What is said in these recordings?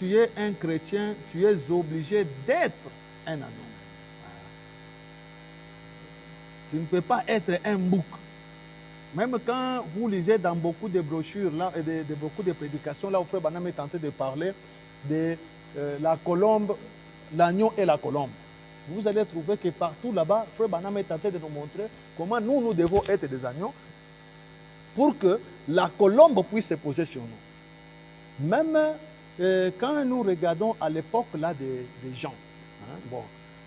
tu es un chrétien, tu es obligé d'être un agneau. Tu ne peux pas être un bouc. Même quand vous lisez dans beaucoup de brochures, là, et de beaucoup de prédications, là où Frère Branham est tenté de parler de la colombe, l'agneau et la colombe. Vous allez trouver que partout là-bas, Frère Branham est tenté de nous montrer comment nous devons être des agneaux pour que la colombe puisse se poser sur nous. Même quand nous regardons à l'époque là des gens, hein, bon,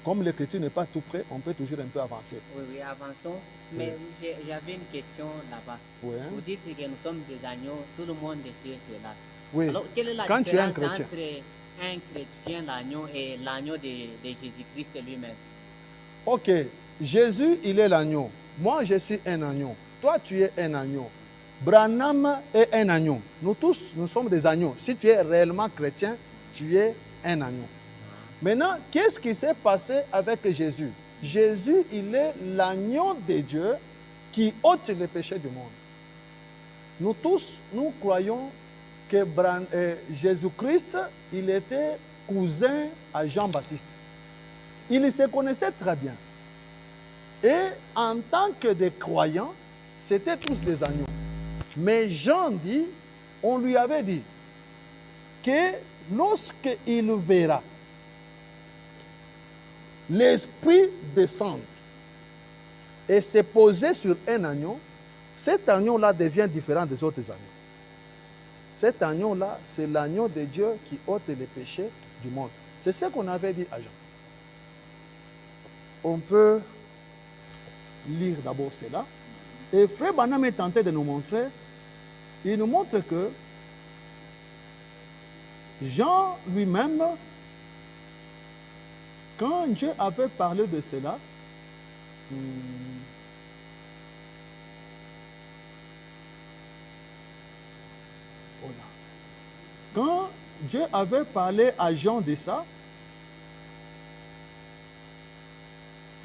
comme l'écriture n'est pas tout près, on peut toujours un peu avancer. Oui, avançons. Mais j'avais une question là-bas. Oui. Vous dites que nous sommes des agneaux, tout le monde sait cela. Oui. Alors, quelle est la Quand différence entre un chrétien, l'agneau, et l'agneau de Jésus-Christ lui-même? Ok, Jésus, il est l'agneau. Moi, je suis un agneau. Toi, tu es un agneau. Branham est un agneau. Nous tous, nous sommes des agneaux. Si tu es réellement chrétien, tu es un agneau. Maintenant, qu'est-ce qui s'est passé avec Jésus? Jésus, il est l'agneau de Dieu qui ôte les péchés du monde. Nous tous, nous croyons que Jésus-Christ, il était cousin à Jean-Baptiste. Ils se connaissaient très bien. Et en tant que des croyants, c'était tous des agneaux. Mais Jean dit, on lui avait dit que lorsqu'il verra l'Esprit descendre et se poser sur un agneau, cet agneau-là devient différent des autres agneaux. Cet agneau-là, c'est l'agneau de Dieu qui ôte les péchés du monde. C'est ce qu'on avait dit à Jean. On peut lire d'abord cela. Et Frère Branham est tenté de nous montrer, il nous montre que Jean lui-même, quand Dieu avait parlé de cela, quand Dieu avait parlé à Jean de ça,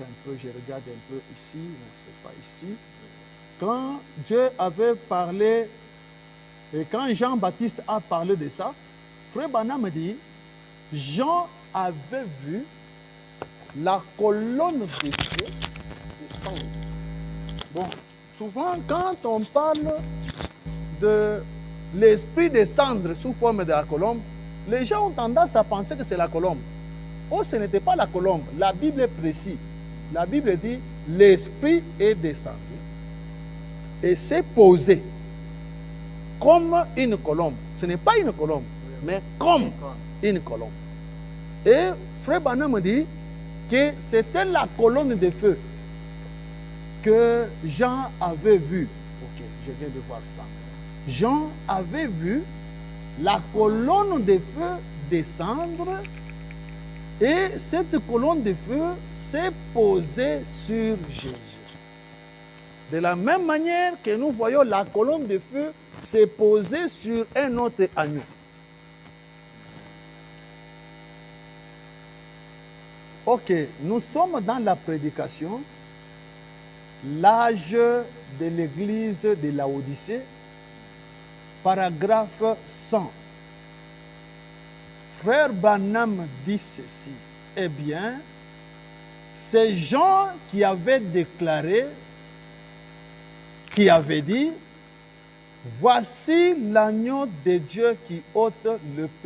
un peu, je regarde un peu ici, non, c'est pas ici. Quand Dieu avait parlé, et quand Jean-Baptiste a parlé de ça, Frère Branham dit, Jean avait vu la colonne de Dieu descendre. Bon, souvent quand on parle de l'esprit descendre sous forme de la colombe, les gens ont tendance à penser que c'est la colombe. Oh, ce n'était pas la colombe. La Bible est précise. La Bible dit, l'esprit est descendu et s'est posé comme une colombe. Ce n'est pas une colombe, mais comme une colombe. Et Frère Branham dit que c'était la colonne de feu que Jean avait vue. Ok, je viens de voir ça. Jean avait vu la colonne de feu descendre et cette colonne de feu s'est posée sur Jésus. De la même manière que nous voyons la colonne de feu s'est posée sur un autre agneau. Ok, nous sommes dans la prédication, l'âge de l'église de Laodicée, paragraphe 100. Frère Branham dit ceci. Eh bien, c'est Jean qui avait déclaré, qui avait dit, voici l'agneau de Dieu qui ôte le péché.